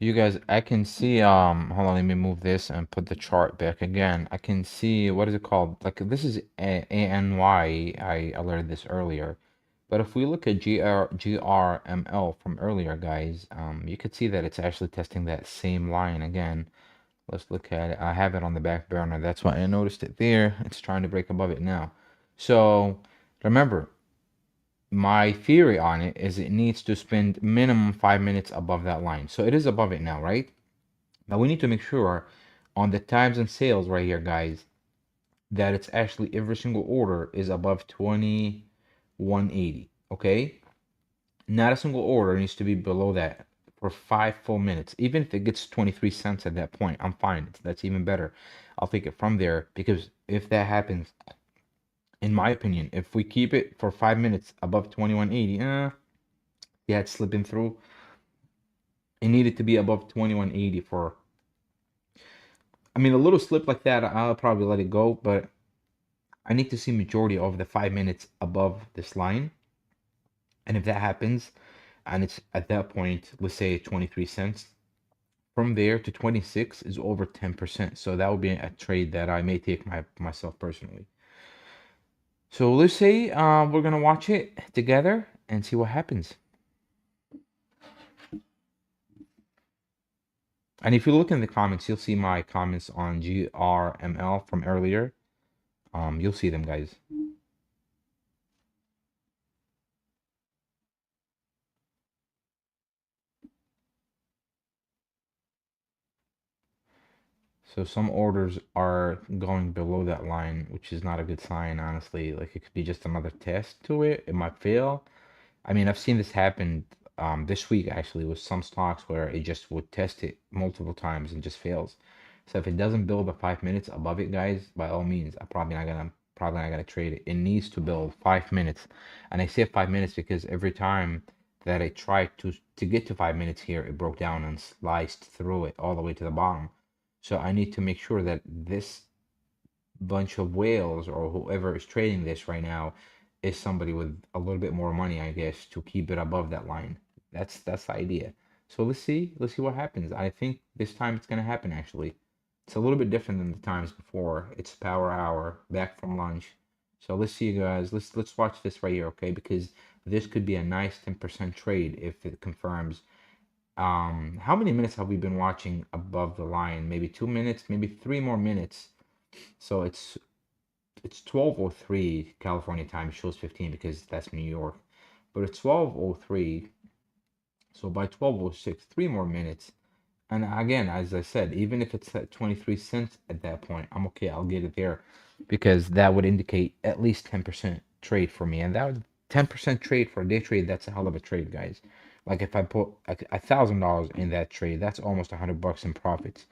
You guys, I can see, hold on, let me move this and put the chart back again. I can see, what is it called? Like, this is ANY. I alerted this earlier. But if we look at GRML from earlier, guys, you could see that it's actually testing that same line again. Let's look at it. I have it on the back burner. That's why I noticed it there. It's trying to break above it now. So remember, my theory on it is it needs to spend minimum 5 minutes above that line. So it is above it now, right? Now we need to make sure on the times and sales right here, guys, that it's actually every single order is above 2180. Okay? Not a single order needs to be below that for 5 full minutes. Even if it gets 23 cents at that point, I'm fine. That's even better. I'll take it from there because if that happens, in my opinion, if we keep it for 5 minutes above 2180, yeah, it's slipping through. It needed to be above 2180 for, I mean, a little slip like that, I'll probably let it go, but I need to see majority of the 5 minutes above this line. And if that happens, and it's at that point, let's say 23 cents, from there to 26 is over 10%. So that would be a trade that I may take myself personally. So let's say we're gonna watch it together and see what happens. And if you look in the comments, you'll see my comments on GRML from earlier. You'll see them, guys. So some orders are going below that line, which is not a good sign, honestly. Like it could be just another test to it. It might fail. I mean, I've seen this happen this week actually with some stocks where it just would test it multiple times and just fails. So if it doesn't build the 5 minutes above it, guys, by all means, I'm probably not gonna trade it. It needs to build 5 minutes, and I say 5 minutes because every time that I tried to get to 5 minutes here, it broke down and sliced through it all the way to the bottom. So I need to make sure that this bunch of whales or whoever is trading this right now is somebody with a little bit more money, I guess, to keep it above that line. That's the idea. So let's see what happens. I think this time it's gonna happen actually. It's a little bit different than the times before. It's power hour, back from lunch. So let's see, guys. Let's watch this right here, okay? Because this could be a nice 10% trade if it confirms. How many minutes have we been watching above the line? Maybe 2 minutes, maybe 3 more minutes. So it's 12:03 California time. It shows 15 because that's New York. But it's 12:03. So by 12:06, 3 more minutes. And again, as I said, even if it's at 23 cents at that point, I'm okay. I'll get it there because that would indicate at least 10% trade for me. And that would 10% trade for a day trade, that's a hell of a trade, guys. Like if I put $1,000 in that trade, that's almost $100 in profits,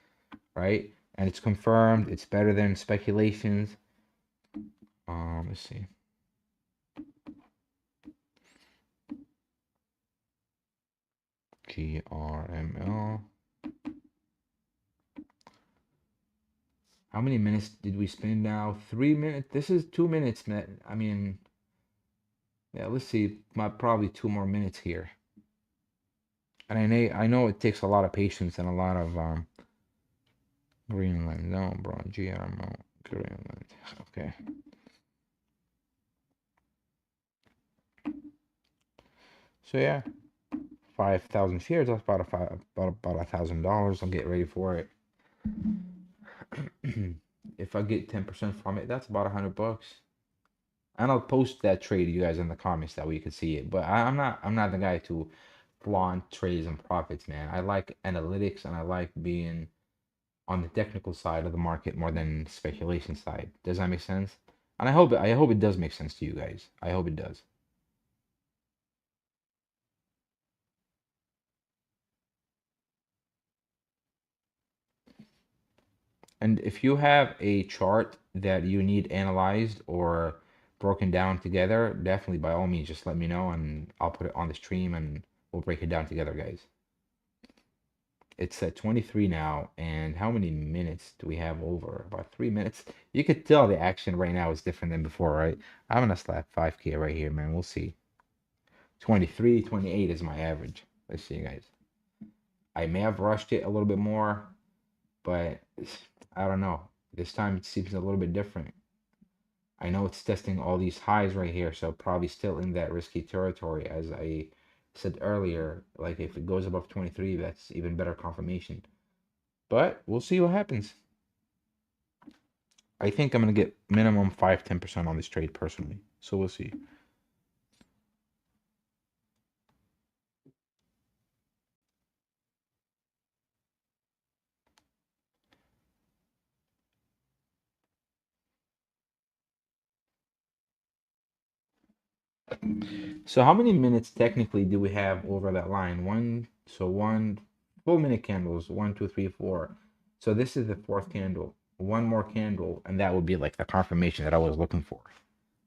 right? And it's confirmed. It's better than speculations. Let's see. GRML. How many minutes did we spend now? 3 minutes. This is 2 minutes, man. I mean, yeah, let's see. Probably 2 more minutes here. And I know it takes a lot of patience and a lot of Greenland. No, bro. GRML. Greenland. Okay. So yeah, 5,000 shares. That's about about $1,000. I'll get ready for it. If I get 10% from it, that's about $100. And I'll post that trade to you guys in the comments that way you can see it. But I'm not the guy to flaunt trades and profits, man. I like analytics and I like being on the technical side of the market more than speculation side. Does that make sense? And I hope it does make sense to you guys. I hope it does. And if you have a chart that you need analyzed or broken down together, definitely by all means just let me know and I'll put it on the stream and we'll break it down together, guys. It's at 23 now, and how many minutes do we have over? About 3 minutes. You could tell the action right now is different than before, right? I'm gonna slap 5K right here, man. We'll see. 23, 28 is my average. Let's see, guys. I may have rushed it a little bit more, but I don't know. This time it seems a little bit different. I know it's testing all these highs right here, so probably still in that risky territory. As I said earlier, like if it goes above 23, that's even better confirmation. But we'll see what happens. I think I'm gonna get minimum 5-10% on this trade personally. So we'll see. So how many minutes technically do we have over that line? One full minute candles. 1, 2, 3, 4. So this is the fourth candle. One more candle, and that would be like the confirmation that I was looking for,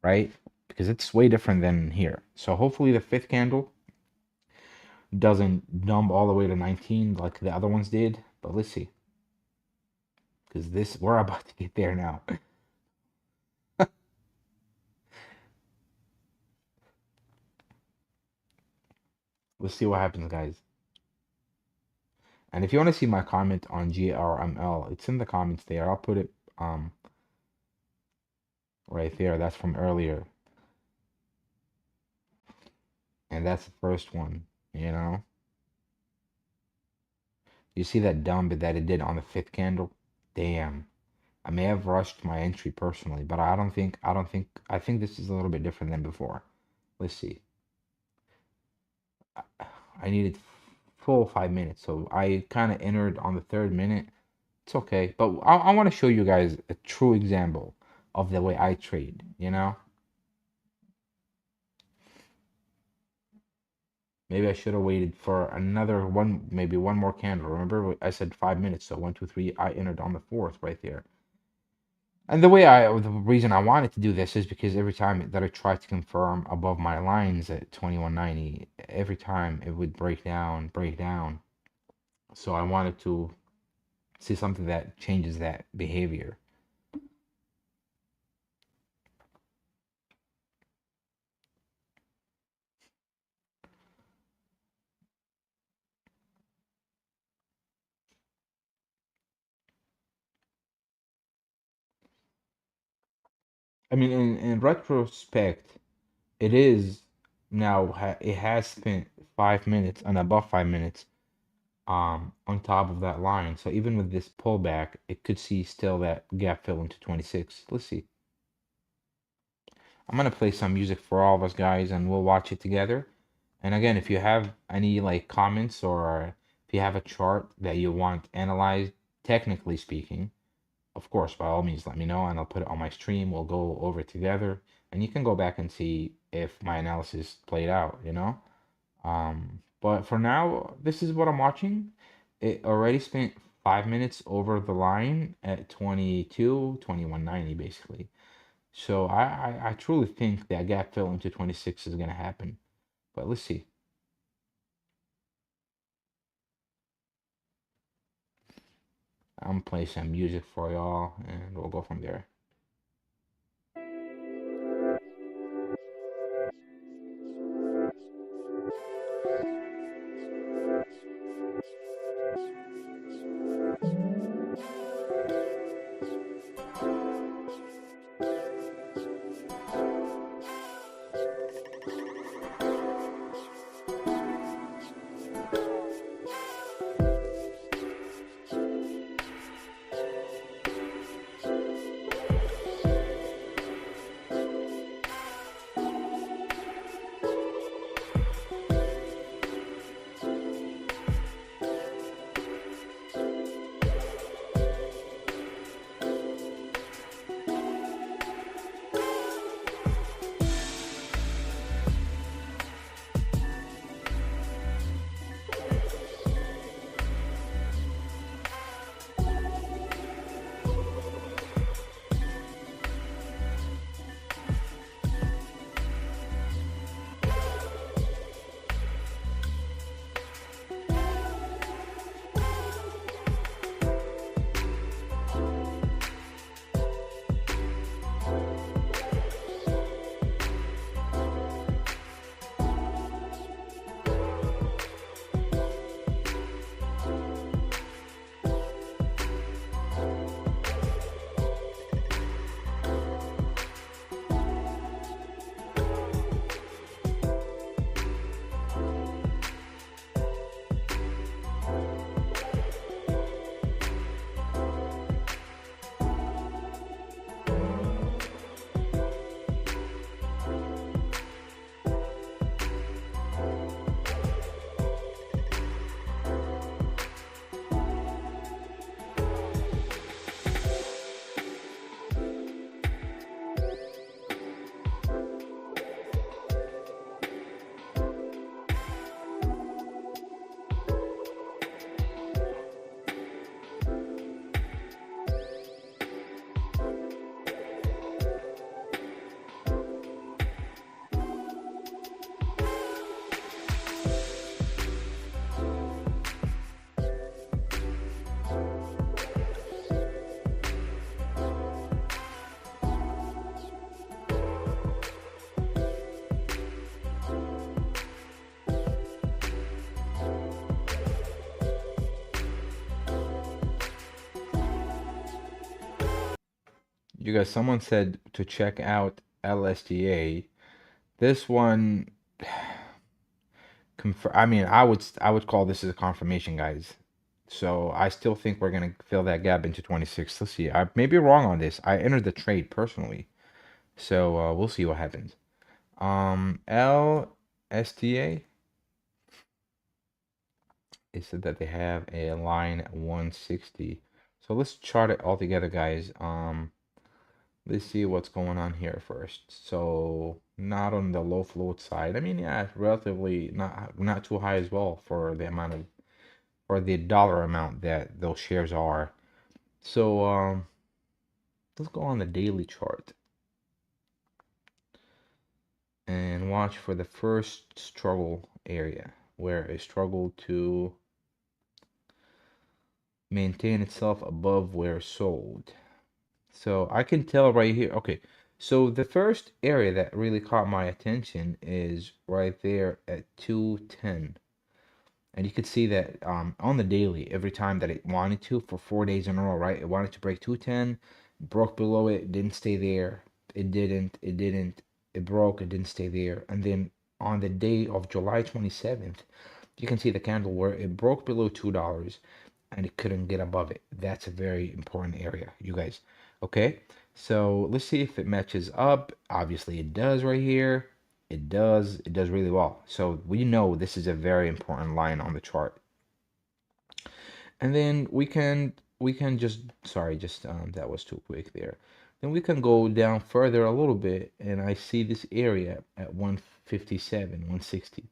right? Because it's way different than here. So hopefully the fifth candle doesn't dump all the way to 19 like the other ones did. But let's see. Because this we're about to get there now. Let's see what happens, guys. And if you want to see my comment on GRML, it's in the comments there. I'll put it right there. That's from earlier. And that's the first one, you know? You see that dump that it did on the fifth candle? Damn. I may have rushed my entry personally, but I think this is a little bit different than before. Let's see. I needed full 5 minutes, so I kind of entered on the third minute. It's okay, but I want to show you guys a true example of the way I trade, you know? Maybe I should have waited for another one, maybe one more candle. Remember, I said 5 minutes, so 1, 2, 3. I entered on the fourth right there. And the reason I wanted to do this is because every time that I tried to confirm above my lines at 2190, every time it would break down, break down. So I wanted to see something that changes that behavior. I mean, in retrospect, it is now it has spent 5 minutes and above 5 minutes on top of that line. So even with this pullback, it could see still that gap fill into 26. Let's see. I'm gonna play some music for all of us guys and we'll watch it together. And again, if you have any like comments or if you have a chart that you want analyzed, technically speaking, of course, by all means, let me know and I'll put it on my stream. We'll go over it together and you can go back and see if my analysis played out, you know? But for now, this is what I'm watching. It already spent 5 minutes over the line at 2190 basically. So I truly think that gap fill into 26 is gonna happen. But let's see. I'm playing some music for y'all and we'll go from there. You guys, someone said to check out LSDA. This one, I mean, I would call this as a confirmation, guys. So I still think we're gonna fill that gap into 26. Let's see. I may be wrong on this. I entered the trade personally, so we'll see what happens. LSTA. It said that they have a line at 160. So let's chart it all together, guys. Let's see what's going on here first. So not on the low float side. I mean, yeah, relatively not too high as well for the amount of or the dollar amount that those shares are. So let's go on the daily chart and watch for the first struggle area where it struggled to maintain itself above where sold. So I can tell right here. Okay, so the first area that really caught my attention is right there at 210. And you could see that on the daily, every time that it wanted to for 4 days in a row, right? It wanted to break 210, broke below it, didn't stay there. It broke, it didn't stay there. And then on the day of July 27th, you can see the candle where it broke below $2 and it couldn't get above it. That's a very important area, you guys. Okay, so let's see if it matches up. Obviously, it does right here. It does. It does really well. So we know this is a very important line on the chart. And then we can just sorry, just that was too quick there. Then we can go down further a little bit, and I see this area at 157, 160.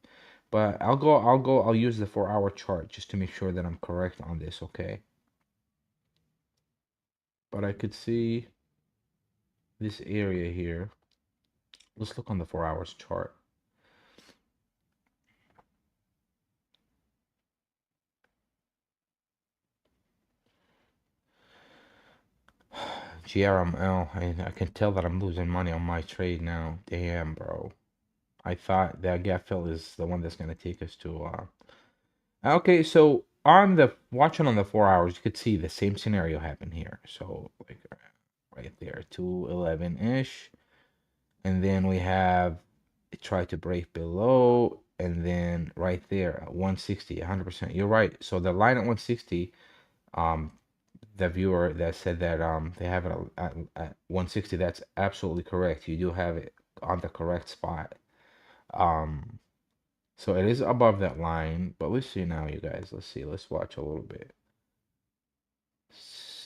But I'll use the 4-hour chart just to make sure that I'm correct on this, okay? But I could see this area here. Let's look on the 4 hours chart. GRML, I can tell that I'm losing money on my trade now. Damn, bro. I thought that gap fill is the one that's gonna take us to okay, so on the watching on the 4 hours, you could see the same scenario happen here. So like right there, 211-ish. And then we have it tried to break below, and then right there at 160, 100%. You're right. So the line at 160, um, the viewer that said that they have it at 160, that's absolutely correct. You do have it on the correct spot. Um, so it is above that line, but let's see now, you guys. Let's see. Let's watch a little bit.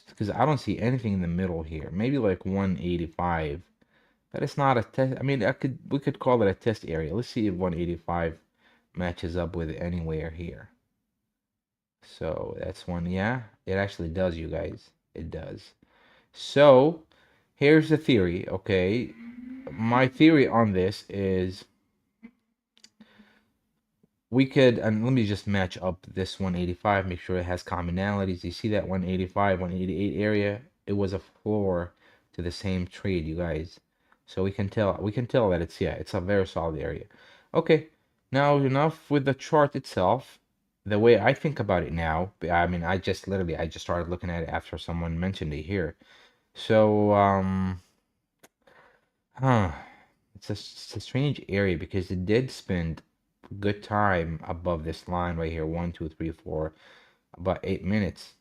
Because I don't see anything in the middle here. Maybe like 185. But it's not a test. I mean, we could call it a test area. Let's see if 185 matches up with anywhere here. So that's one. Yeah, it actually does, you guys. It does. So here's the theory, okay? My theory on this is we could, and let me just match up this 185, make sure it has commonalities. You see that 185, 188 area? It was a floor to the same trade, you guys. So we can tell that it's a very solid area. Okay, now enough with the chart itself. The way I think about it now, I mean, I just started looking at it after someone mentioned it here. So, huh, it's a strange area because it did spend good time above this line right here, 1 2 3 4, about 8 minutes.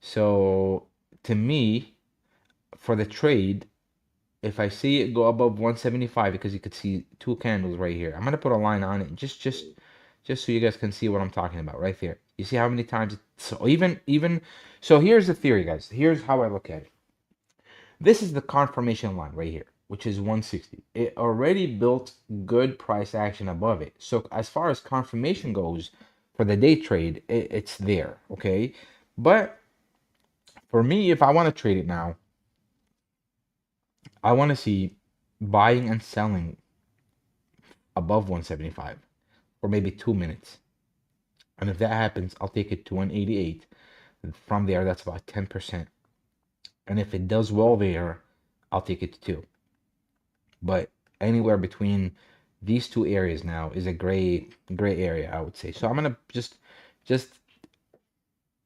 So to me, for the trade, if I see it go above 175, because you could see two candles right here, I'm gonna put a line on it just so you guys can see what I'm talking about right there. You see how many times so even so here's the theory, guys. Here's how I look at it. This is the confirmation line right here, which is 160. It already built good price action above it. So as far as confirmation goes for the day trade, it's there, okay? But for me, if I want to trade it now, I want to see buying and selling above 175 for maybe 2 minutes. And if that happens, I'll take it to 188. From there, that's about 10%. And if it does well there, I'll take it to 2. But anywhere between these two areas now is a gray area, I would say. So I'm gonna just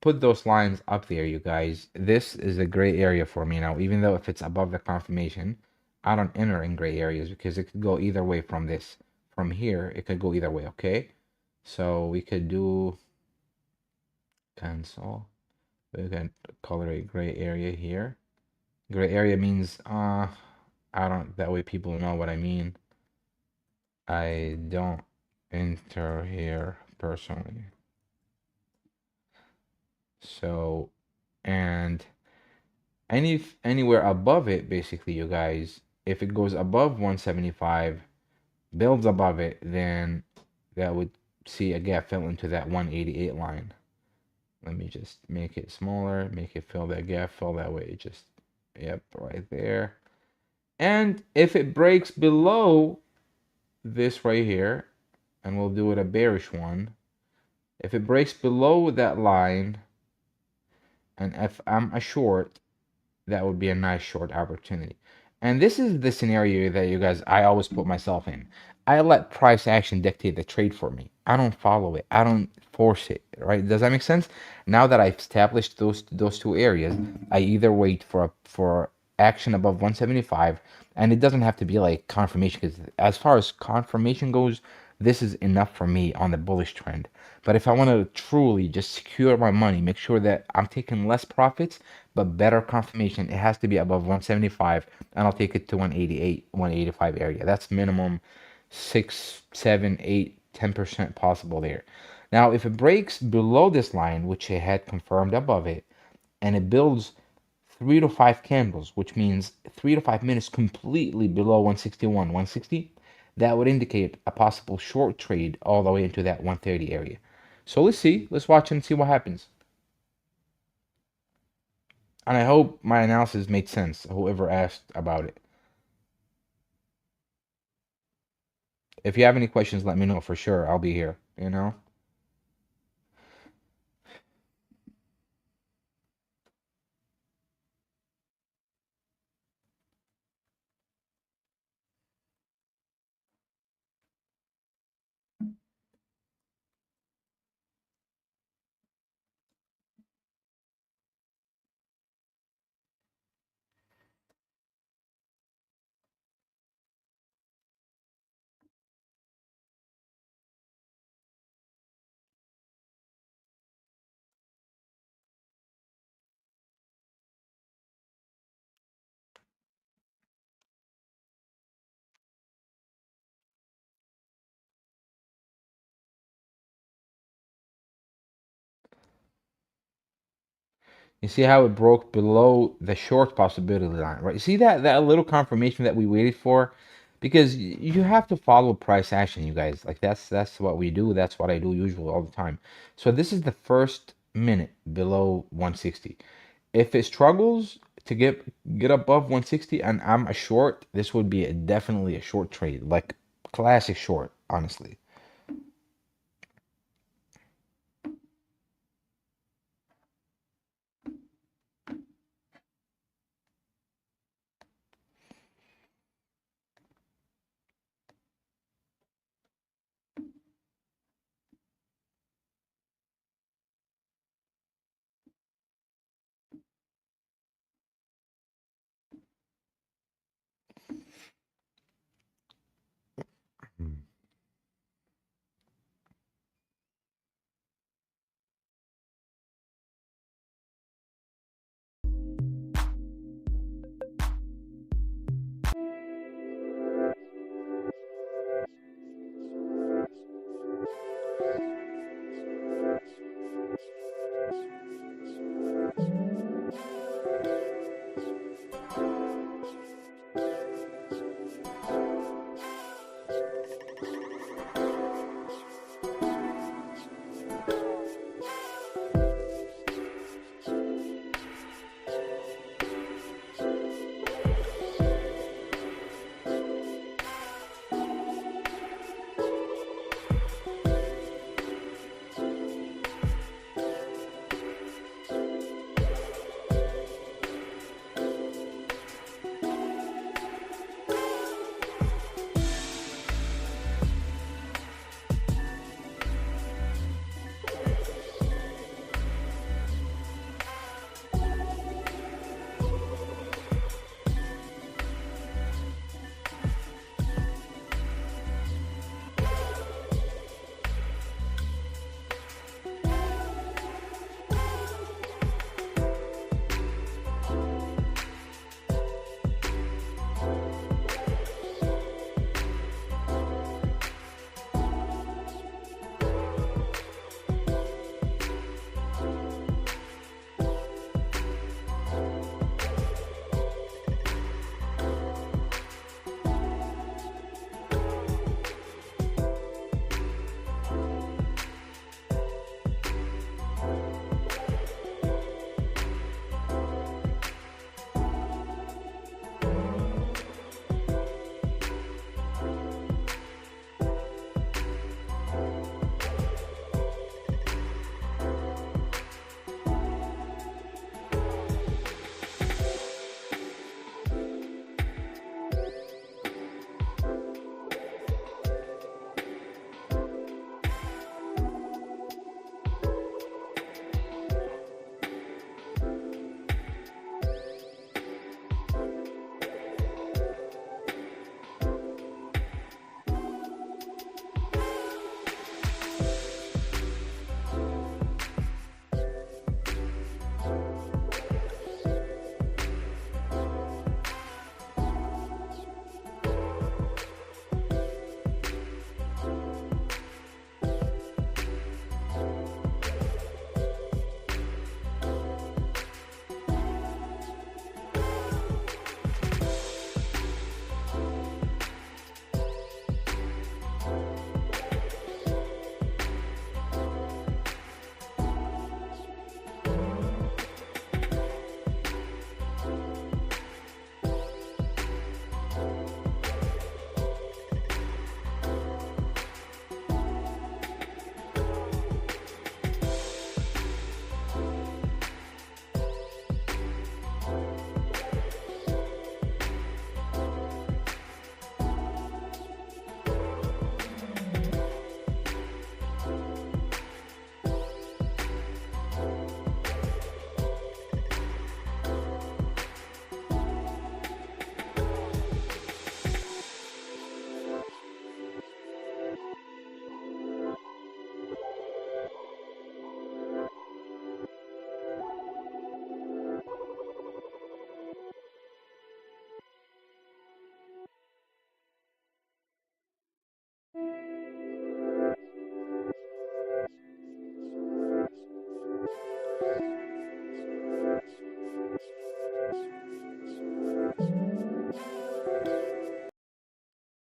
put those lines up there, you guys. This is a gray area for me now, even though if it's above the confirmation, I don't enter in gray areas because it could go either way from this. From here, it could go either way, okay? So we could do cancel. We can color a gray area here. Gray area means, I don't, that way people know what I mean. I don't enter here personally. So, and anywhere above it, basically, you guys, if it goes above 175, builds above it, then that would see a gap fill into that 188 line. Let me just make it smaller, make it fill that gap fill that way. Just, yep, right there. And if it breaks below this right here, and we'll do it a bearish one, if it breaks below that line, and if I'm a short, that would be a nice short opportunity. And this is the scenario that you guys, I always put myself in. I let price action dictate the trade for me. I don't follow it. I don't force it, right? Does that make sense? Now that I've established those two areas, I either wait for action above 175, and it doesn't have to be like confirmation, because as far as confirmation goes, this is enough for me on the bullish trend. But if I want to truly just secure my money, make sure that I'm taking less profits, but better confirmation, it has to be above 175, and I'll take it to 188, 185 area. That's minimum 6, 7, 8, 10% possible there. Now, if it breaks below this line, which it had confirmed above it, and it builds 3 to 5 candles, which means 3 to 5 minutes completely below 161, 160, that would indicate a possible short trade all the way into that 130 area. So let's see, let's watch and see what happens. And I hope my analysis made sense, whoever asked about it. If you have any questions, let me know for sure. I'll be here, you know? You see how it broke below the short possibility line, right? You see that little confirmation that we waited for? Because you have to follow price action, you guys. Like that's what we do. That's what I do usually all the time. So this is the first minute below 160. If it struggles to get above 160 and I'm a short, this would be definitely a short trade, like classic short, honestly. Hmm.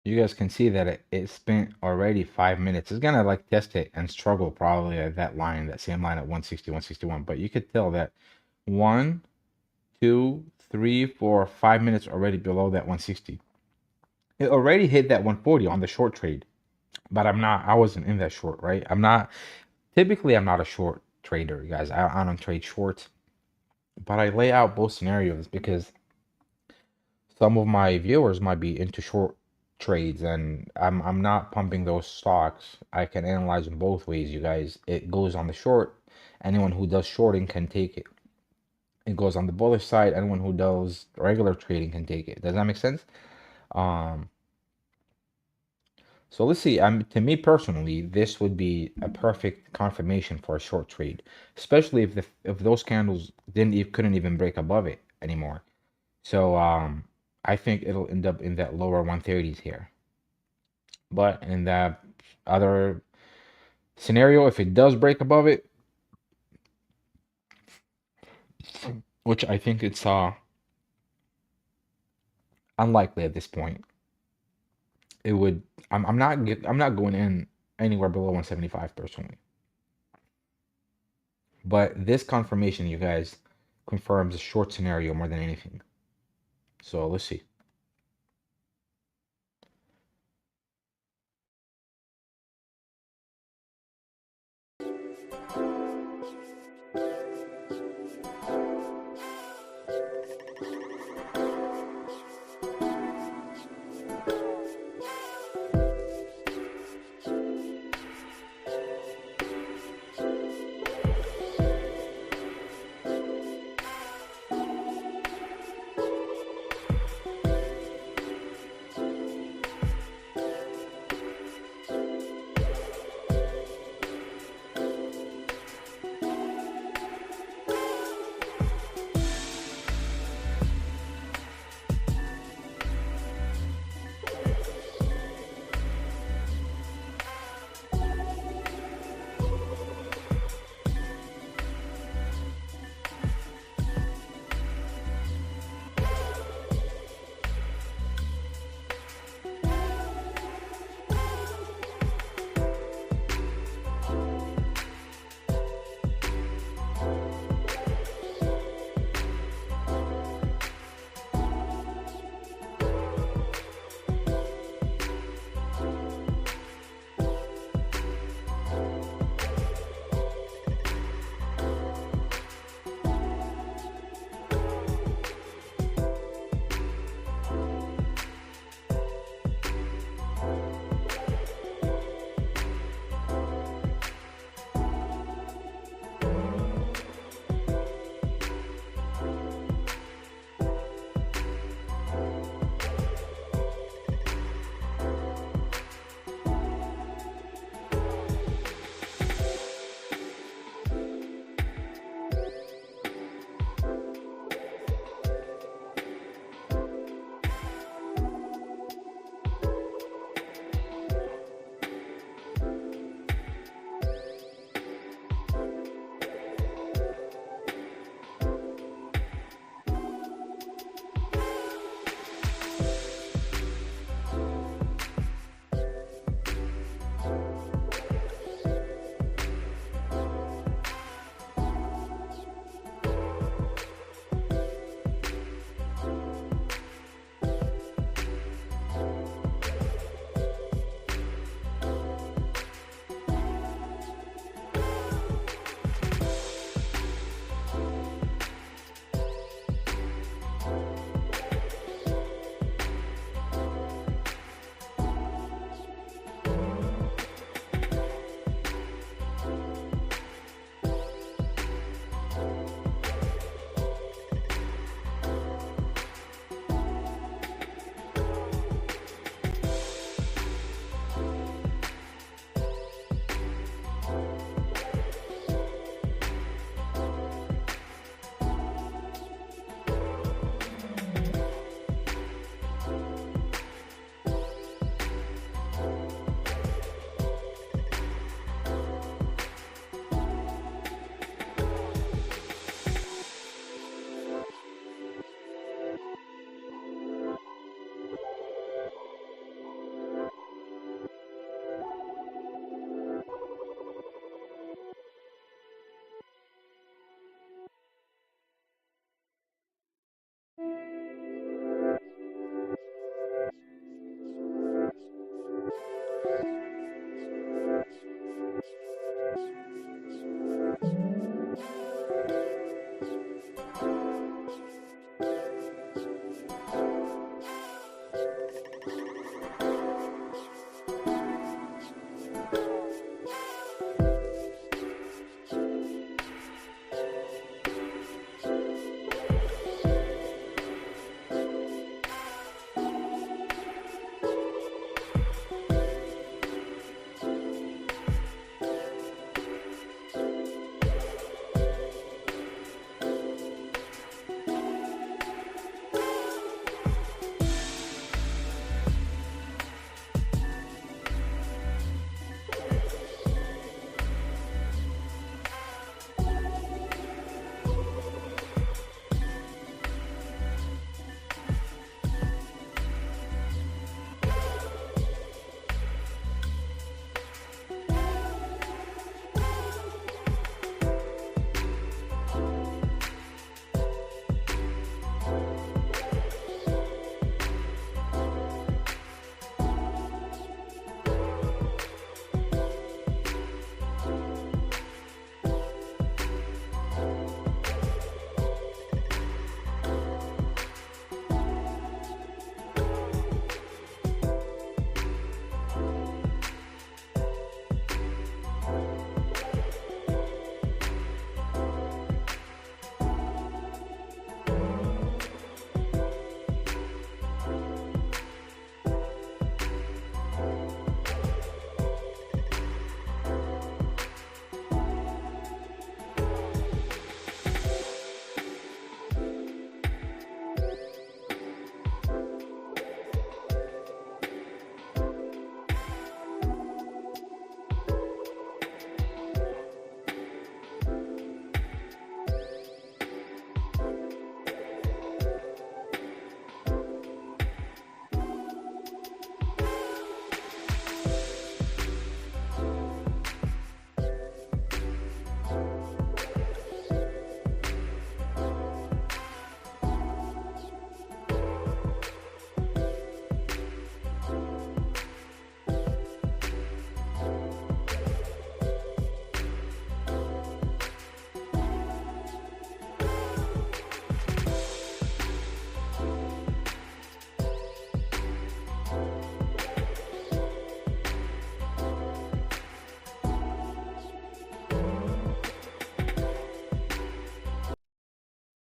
You guys can see that it spent already 5 minutes. It's gonna like test it and struggle probably at that line, that same line at 160, 161. But you could tell that 1, 2, 3, 4, 5 minutes already below that 160. It already hit that 140 on the short trade. But I wasn't in that short, right? Typically I'm not a short trader, guys. I don't trade shorts. But I lay out both scenarios because some of my viewers might be into short trades, and I'm not pumping those stocks. I can analyze them both ways, you guys. It goes on the short. Anyone who does shorting can take it. It goes on the bullish side. Anyone who does regular trading can take it. Does that make sense? Um, so let's see. To me personally, this would be a perfect confirmation for a short trade, especially if those candles couldn't even break above it anymore. So I think it'll end up in that lower 130s here. But in that other scenario, if it does break above it, which I think it's unlikely at this point, it would. I'm not going in anywhere below 175 personally. But this confirmation, you guys, confirms a short scenario more than anything. So let's see.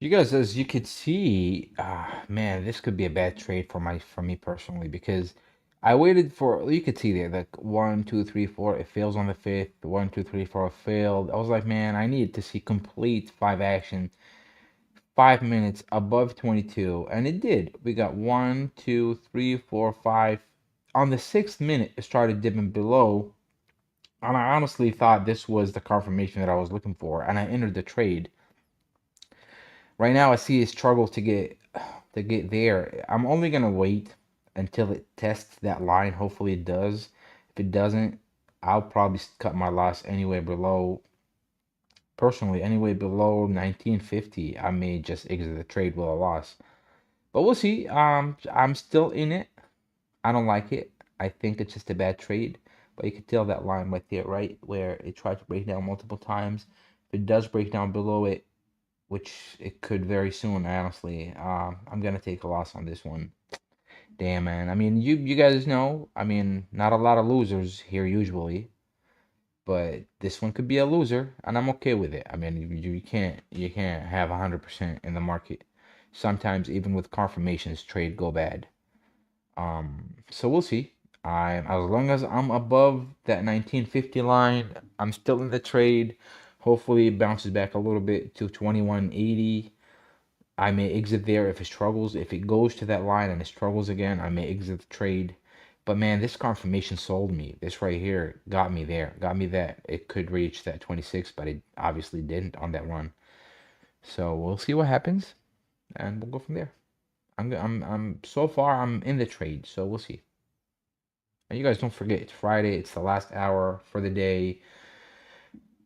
You guys, as you could see, man, this could be a bad trade for me personally because I waited for you could see there like one, two, three, four. It fails on the fifth. One, two, three, four failed. I was like, man, I need to see complete five action, 5 minutes above 22, and it did. We got one, two, three, four, five. On the sixth minute, it started dipping below, and I honestly thought this was the confirmation that I was looking for, and I entered the trade. Right now, I see it struggles to get there. I'm only gonna wait until it tests that line. Hopefully, it does. If it doesn't, I'll probably cut my loss anywhere below. Personally, anyway below 1950, I may just exit the trade with a loss. But we'll see. I'm still in it. I don't like it. I think it's just a bad trade. But you can tell that line right there, right where it tried to break down multiple times. If it does break down below it, which it could very soon, honestly. I'm gonna take a loss on this one. Damn, man. I mean, you guys know. I mean, not a lot of losers here usually, but this one could be a loser, and I'm okay with it. I mean, you can't have 100% in the market. Sometimes even with confirmations, trade go bad. So we'll see. As long as I'm above that 1950 line, I'm still in the trade. Hopefully, it bounces back a little bit to 2180. I may exit there if it struggles. If it goes to that line and it struggles again, I may exit the trade. But man, this confirmation sold me. This right here got me there. Got me that it could reach that 26, but it obviously didn't on that run. So we'll see what happens, and we'll go from there. So far I'm in the trade, so we'll see. And you guys don't forget, it's Friday. It's the last hour for the day.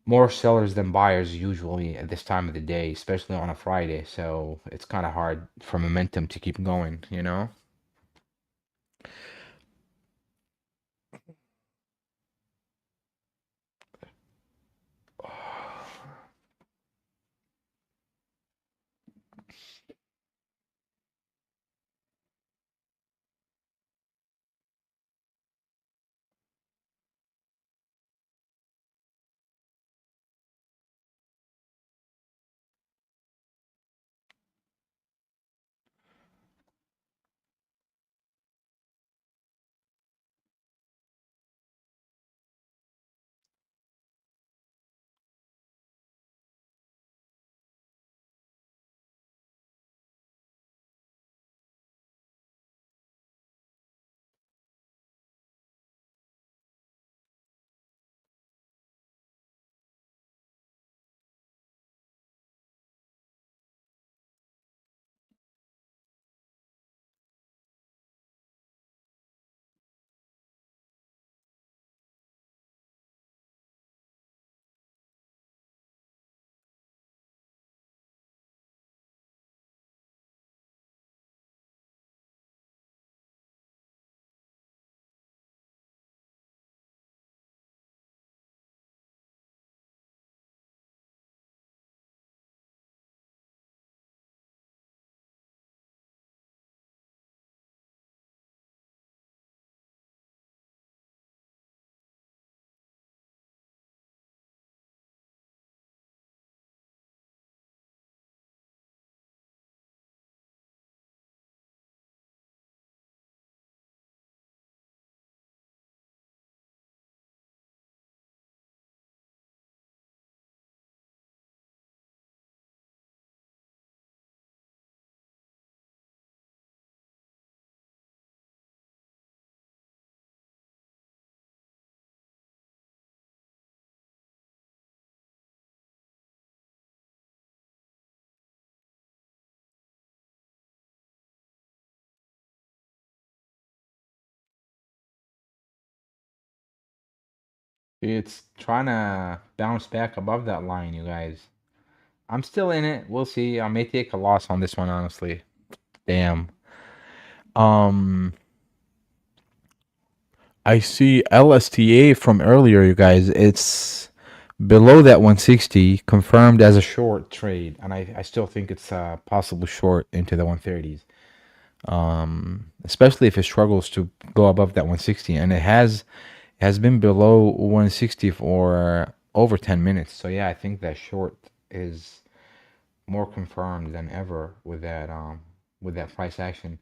More sellers than buyers usually at this time of the day, especially on a Friday. So it's kind of hard for momentum to keep going, you know? It's trying to bounce back above that line, you guys. I'm still in it. We'll see. I may take a loss on this one, honestly. Damn. Um, I see LSTA from earlier, you guys. It's below that 160, confirmed as a short trade, and I still think it's a possible short into the 130s. Especially if it struggles to go above that 160, and it has been below 160 for over 10 minutes. So yeah, I think that short is more confirmed than ever with that price action.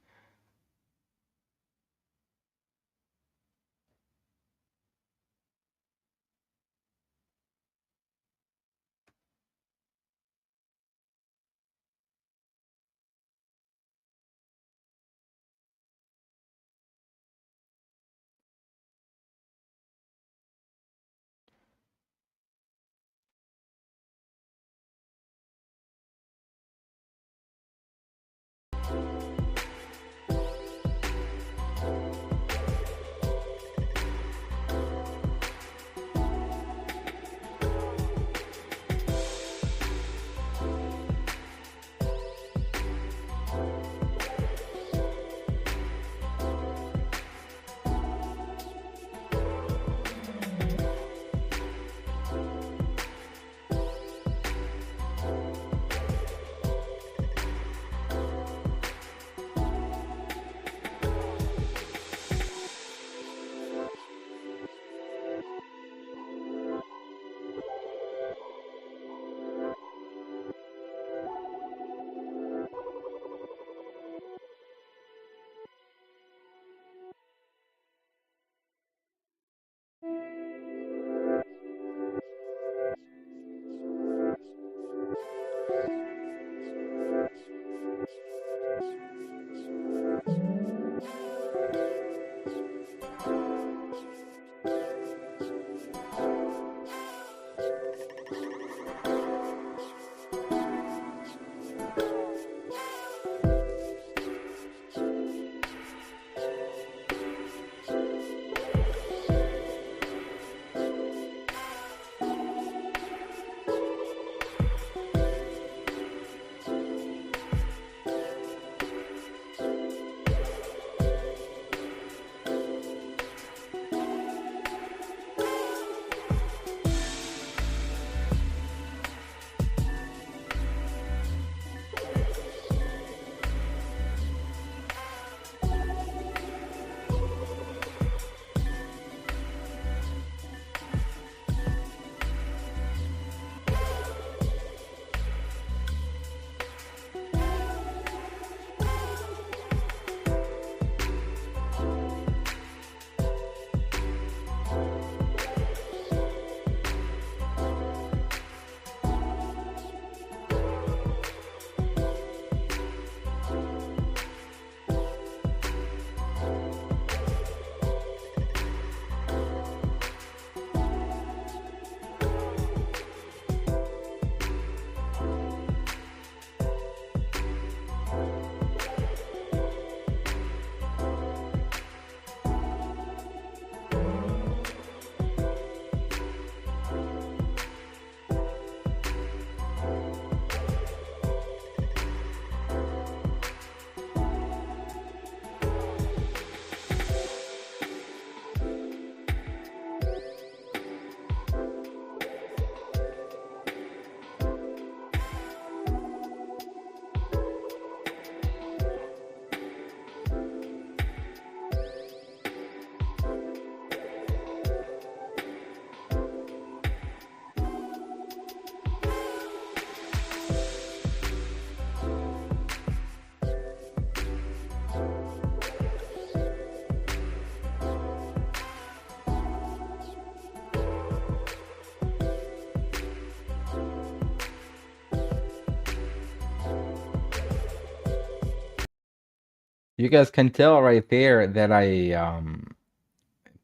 You guys can tell right there that I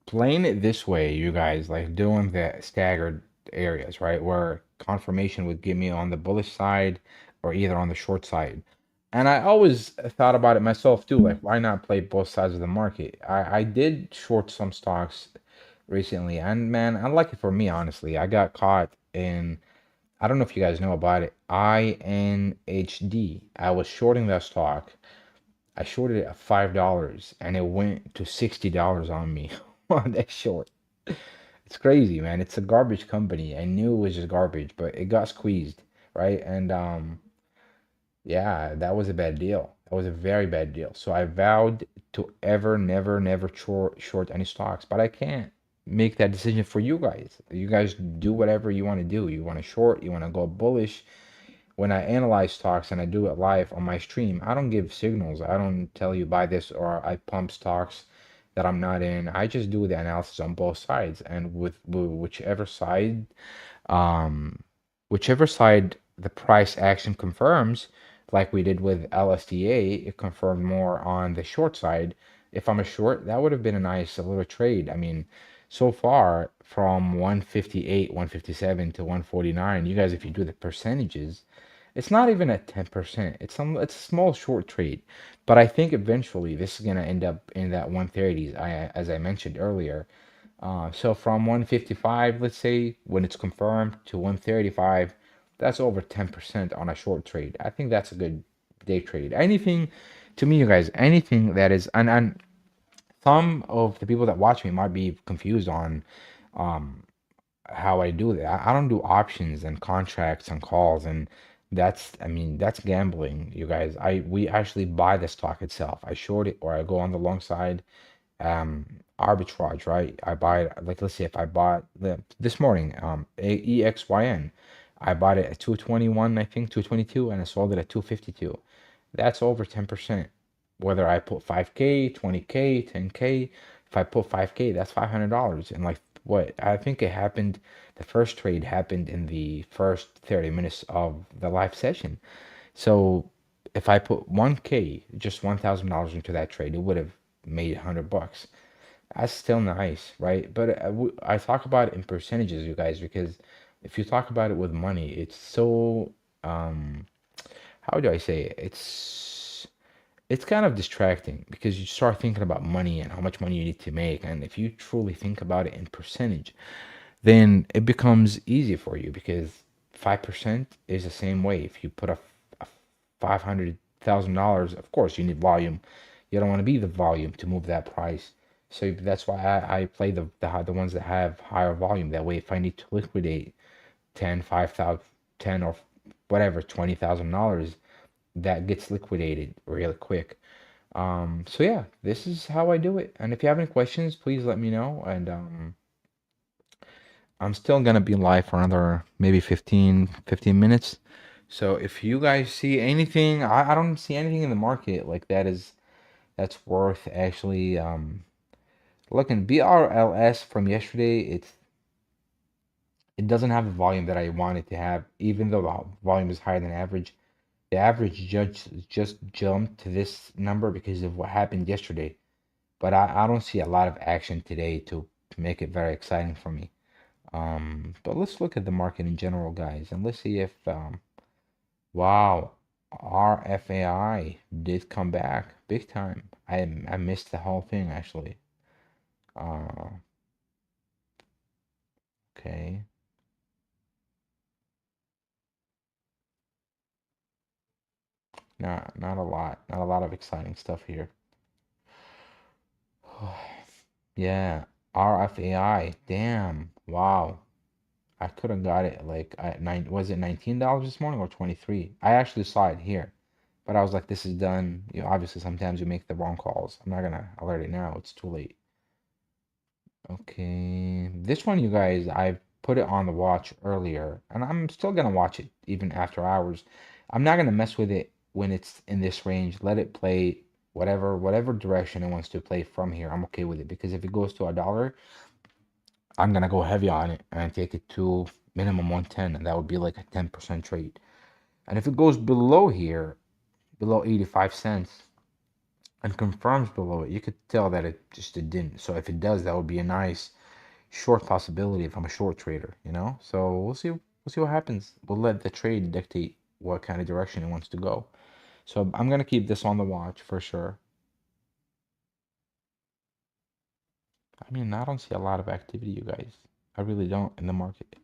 playing it this way, you guys, like doing the staggered areas, right? Where confirmation would give me on the bullish side or either on the short side. And I always thought about it myself too, like why not play both sides of the market? I did short some stocks recently, and man, unlucky for me, honestly, I got caught in, I don't know if you guys know about it, INHD. I was shorting that stock. I shorted it at $5 and it went to $60 on me on that short. It's crazy, man. It's a garbage company. I knew it was just garbage, but it got squeezed, right? And yeah, that was a bad deal. That was a very bad deal. So I vowed to ever, never, never short any stocks, but I can't make that decision for you guys. You guys do whatever you want to do. You want to short, you want to go bullish, when I analyze stocks and I do it live on my stream, I don't give signals. I don't tell you buy this or I pump stocks that I'm not in. I just do the analysis on both sides, and with um, whichever side the price action confirms, like we did with LSDA, it confirmed more on the short side. If I'm a short, that would have been a nice little trade. I mean, so far from 158, 157 to 149, you guys, if you do the percentages, it's not even at 10%. It's a small short trade. But I think eventually this is gonna end up in that 130s, as I mentioned earlier. So from 155, let's say, when it's confirmed to 135, that's over 10% on a short trade. I think that's a good day trade. Anything, to me, you guys, anything that is, and some of the people that watch me might be confused on um, how I do that. I don't do options and contracts and calls, and I mean, that's gambling, you guys. We actually buy the stock itself. I short it or I go on the long side um arbitrage, right? I buy it, like, let's say if I bought this morning EXYN, I bought it at 221, I think 222, and I sold it at 252. That's over 10%. Whether I put 5K, 20K, 10K, if I put 5K, that's $500. And like what I think it happened, the first trade happened in the first 30 minutes of the live session. So if I put 1K, just $1,000 into that trade, it would have made 100 bucks. That's still nice, right? But I talk about it in percentages, you guys, because if you talk about it with money, it's so, um, how do I say it? It's kind of distracting because you start thinking about money and how much money you need to make. And if you truly think about it in percentage, then it becomes easy for you because 5% is the same way. If you put a $500,000, of course, you need volume. You don't want to be the volume to move that price. So that's why I play the ones that have higher volume. That way, if I need to liquidate 10, 5,000, 10 or whatever, $20,000, that gets liquidated really quick. So yeah, this is how I do it. And if you have any questions, please let me know. And I'm still gonna be live for another maybe 15 minutes. So if you guys see anything, I don't see anything in the market like that's worth actually looking. BRLS from yesterday, it doesn't have the volume that I want it to have, even though the volume is higher than average. The average just jumped to this number because of what happened yesterday. But I don't see a lot of action today to make it very exciting for me. But let's look at the market in general, guys, and let's see if wow, RFAI did come back big time. I missed the whole thing actually. Uh, okay, not a lot, not a lot of exciting stuff here. Yeah, RFAI, damn, wow. I could have got it like at was it $19 this morning or 23? I actually saw it here. But I was like, this is done. You know, obviously sometimes you make the wrong calls. I'm not gonna alert it now. It's too late. Okay. This one, you guys, I put it on the watch earlier, and I'm still gonna watch it even after hours. I'm not gonna mess with it when it's in this range. Let it play whatever direction it wants to play from here. I'm okay with it because if it goes to $1, I'm gonna go heavy on it and take it to minimum 110, and that would be like a 10% trade. And if it goes below here, below 85 cents, and confirms below it, you could tell that it didn't. So if it does, that would be a nice short possibility if I'm a short trader, you know? So we'll see what happens. We'll let the trade dictate what kind of direction it wants to go. So I'm gonna keep this on the watch for sure. I mean, I don't see a lot of activity, you guys. I really don't in the market.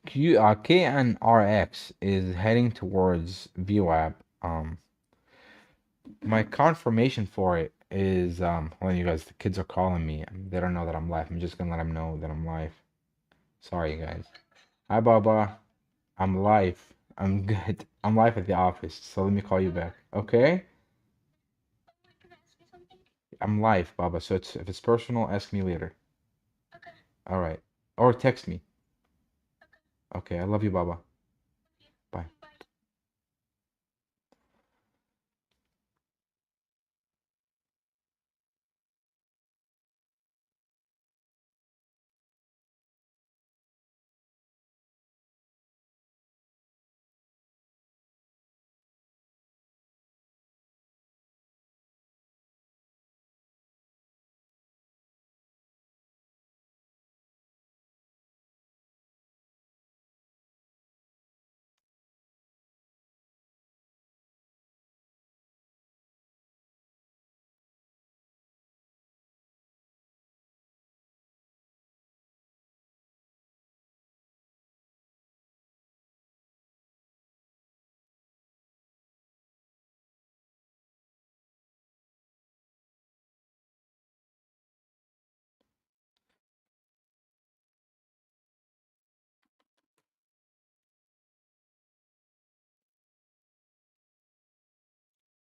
KNRX is heading towards VWAP. My confirmation for it is hold on, you guys, the kids are calling me. They don't know that I'm live. I'm just gonna let them know that I'm live. Sorry, you guys. Hi, Baba. I'm live. I'm good. I'm live at the office, so let me call you back. Okay? I'm live, Baba. So it's if it's personal, ask me later. All right. Or text me. Okay, I love you, Baba. Bye.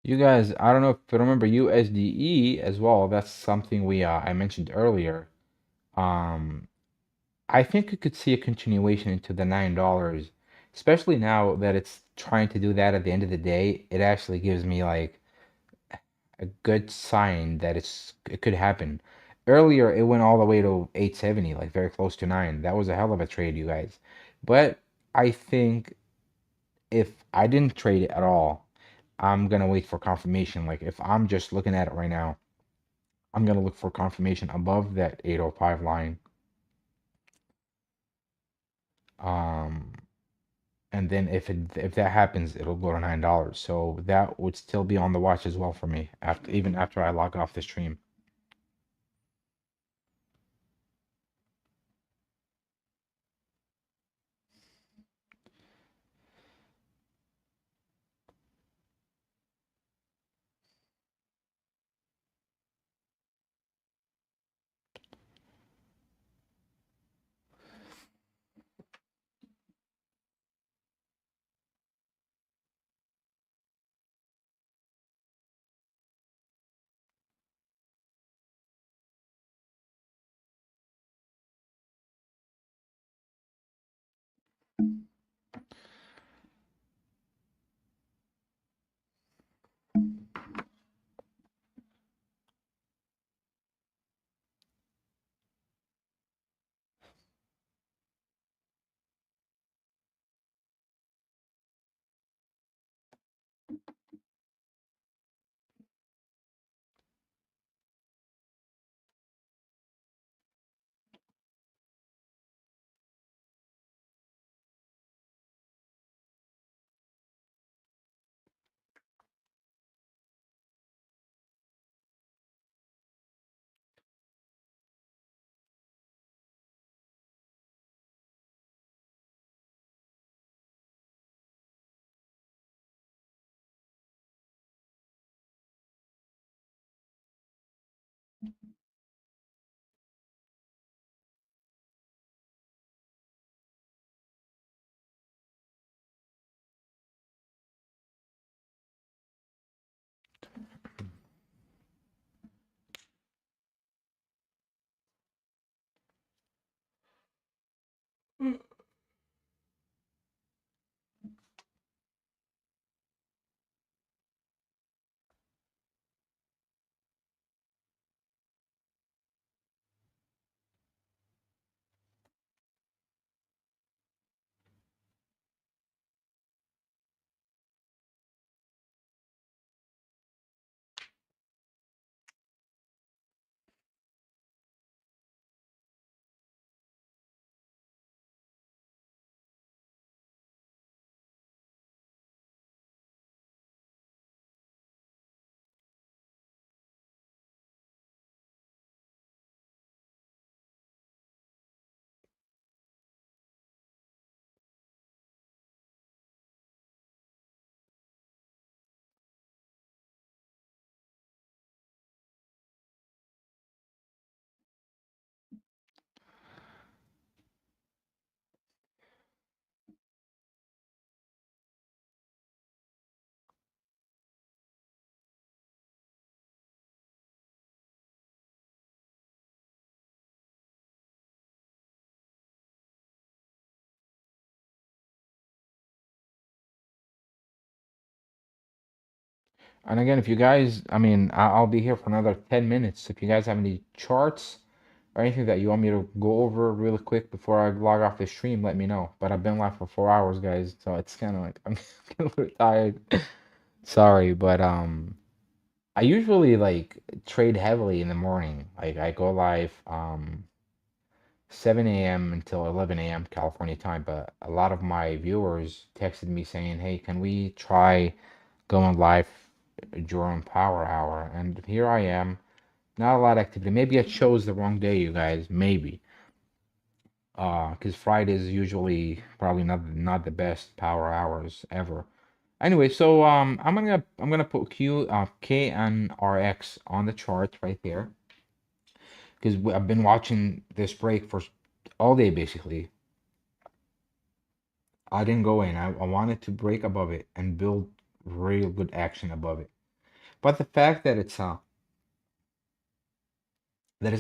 You guys, I don't know if you remember USDE as well. That's something we I mentioned earlier. Um, I think you could see a continuation into the $9, especially now that it's trying to do that at the end of the day. It actually gives me like a good sign that it could happen. Earlier, it went all the way to 870, like very close to 9. That was a hell of a trade, you guys. But I think if I didn't trade it at all, I'm gonna wait for confirmation. Like if I'm just looking at it right now, I'm gonna look for confirmation above that 805 line. Um, and then if that happens, it'll go to $9. So that would still be on the watch as well for me after even after I log off the stream. And again, if you guys, I mean, I'll be here for another 10 minutes. If you guys have any charts or anything that you want me to go over really quick before I log off the stream, let me know. But I've been live for 4 hours, guys, so it's kind of like I'm getting a little tired. Sorry, but I usually like trade heavily in the morning. Like I go live 7 a.m. until 11 a.m. California time, but a lot of my viewers texted me saying, "Hey, can we try going live during power hour?" And here I am. Not a lot of activity. Maybe I chose the wrong day, you guys. Maybe. Because Friday is usually probably not the best power hours ever. Anyway, so I'm gonna put K and RX on the chart right there because I've been watching this break for all day basically. I didn't go in. I wanted to break above it and build real good action above it. But the fact that it's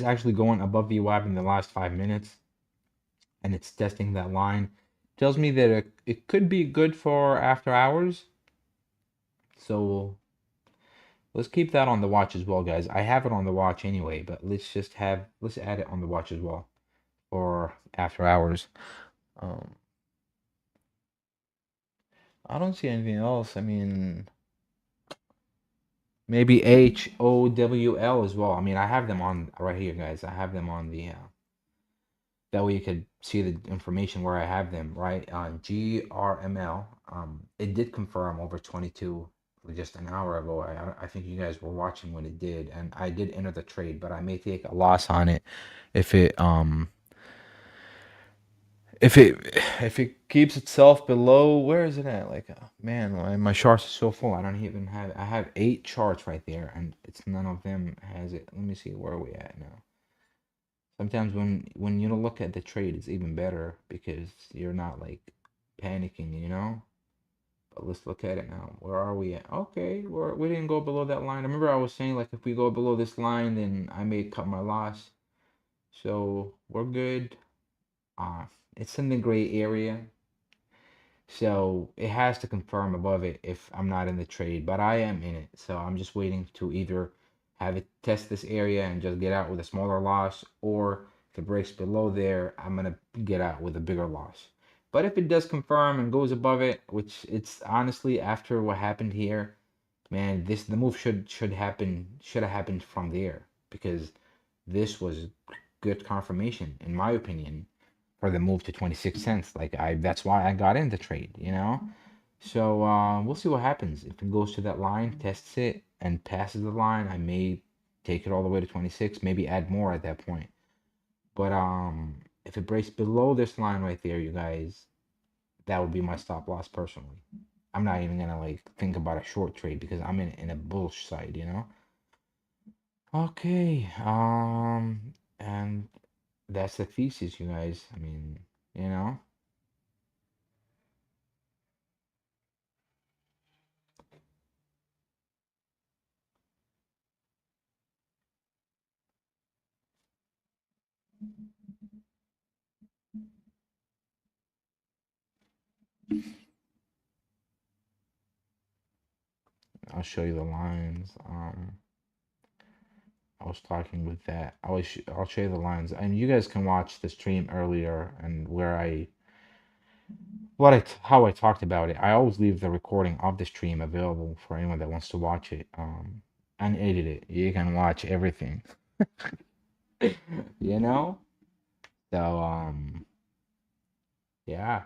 actually going above the VWAP in the last 5 minutes and it's testing that line tells me that it could be good for after hours. So let's keep that on the watch as well, guys. I have it on the watch anyway, but let's add it on the watch as well for after hours. Um, I don't see anything else. I mean, maybe HOWL as well. I mean, I have them on right here, guys. I have them on the that way you could see the information where I have them, right? On GRML. It did confirm over 22 just an hour ago. I think you guys were watching when it did, and I did enter the trade, but I may take a loss on it if it if it if it keeps itself below. Where is it at? Like, man, my charts are so full. I don't even have. I have 8 charts right there, and it's none of them has it. Let me see where are we at now. Sometimes when you look at the trade, it's even better because you're not like panicking, you know. But let's look at it now. Where are we at? Okay, we didn't go below that line. I remember I was saying like if we go below this line, then I may cut my loss. So we're good. Uh, it's in the gray area. So it has to confirm above it if I'm not in the trade, but I am in it. So I'm just waiting to either have it test this area and just get out with a smaller loss, or if it breaks below there, I'm gonna get out with a bigger loss. But if it does confirm and goes above it, which it's honestly after what happened here, man, this the move should have happened from there because this was good confirmation in my opinion for the move to 26 cents. Like that's why I got in the trade, you know? So we'll see what happens. If it goes to that line, tests it, and passes the line, I may take it all the way to 26, maybe add more at that point. But if it breaks below this line right there, you guys, that would be my stop loss personally. I'm not even gonna like think about a short trade because I'm in a bullish side, you know? Okay, and that's the thesis, you guys. I mean, you know? I'll show you the lines. I was talking with that. I'll show you the lines, and you guys can watch the stream earlier and where how I talked about it. I always leave the recording of the stream available for anyone that wants to watch it. And edit it. You can watch everything. You know. So yeah.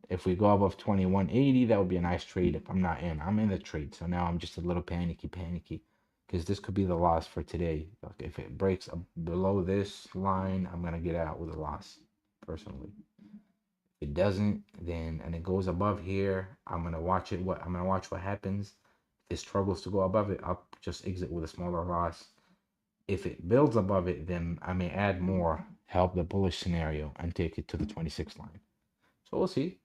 If we go above 2180, that would be a nice trade. If I'm not in, I'm in the trade. So now I'm just a little panicky, because this could be the loss for today. Like if it breaks below this line, I'm gonna get out with a loss, personally. If it doesn't, then and it goes above here, I'm gonna watch what happens. If it struggles to go above it, I'll just exit with a smaller loss. If it builds above it, then I may add more, help the bullish scenario, and take it to the 26 line. So we'll see.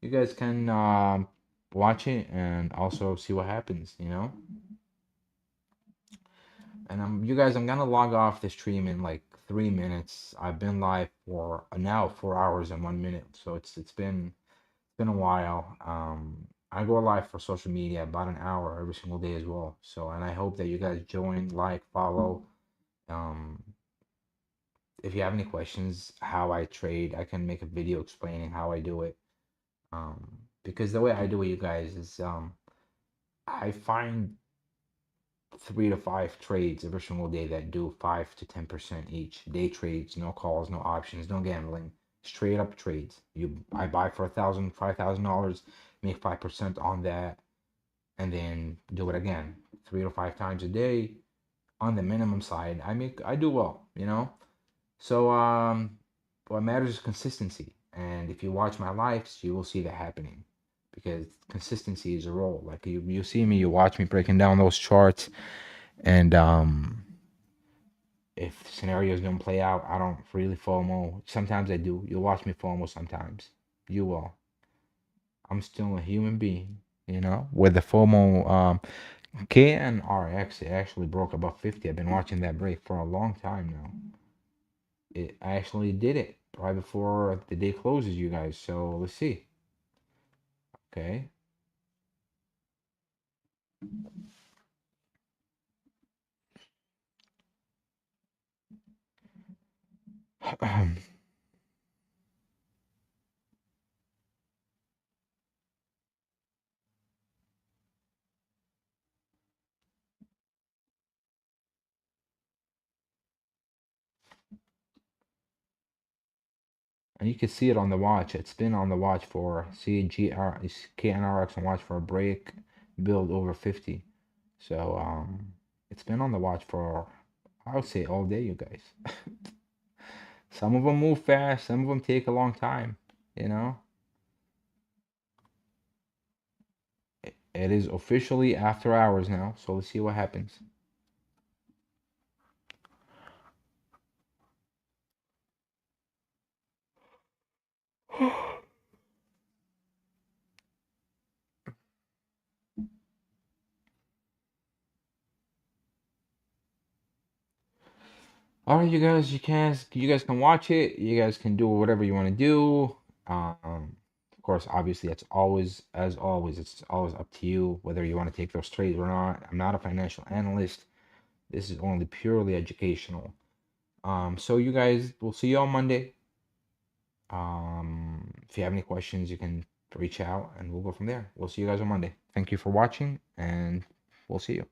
You guys can watch it and also see what happens, you know. And you guys, I'm gonna log off the stream in like 3 minutes. I've been live for now 4 hours and 1 minute, so it's been a while. I go live for social media about an hour every single day as well. So, and I hope that you guys join, like, follow. Um, if you have any questions, how I trade, I can make a video explaining how I do it. Because the way I do it, you guys, is I find 3 to 5 trades every single day that do 5 to 10% each. Day trades, no calls, no options, no gambling. Straight up trades. I buy for $5,000, make 5% on that, and then do it again 3 to 5 times a day on the minimum side. I do well. So what matters is consistency. And if you watch my lives, you will see that happening because consistency is a role. Like you see me, you watch me breaking down those charts, and if scenarios don't play out, I don't really FOMO. Sometimes I do. You'll watch me FOMO sometimes. You will. I'm still a human being. With the FOMO, KNRX, it actually broke above 50. I've been watching that break for a long time now. I actually did it right before the day closes, you guys. So let's see. Okay. And you can see it on the watch. It's been on the watch for KNRX on watch for a break, build over 50. So it's been on the watch for, I would say, all day, you guys. Some of them move fast, some of them take a long time, you know. It is officially after hours now, so let's see what happens. All right, you guys can watch it. You guys can do whatever you want to do. Of course, obviously, as always, it's always up to you whether you want to take those trades or not. I'm not a financial analyst. This is only purely educational. So you guys, we'll see you on Monday. If you have any questions, you can reach out and we'll go from there. We'll see you guys on Monday. Thank you for watching, and we'll see you.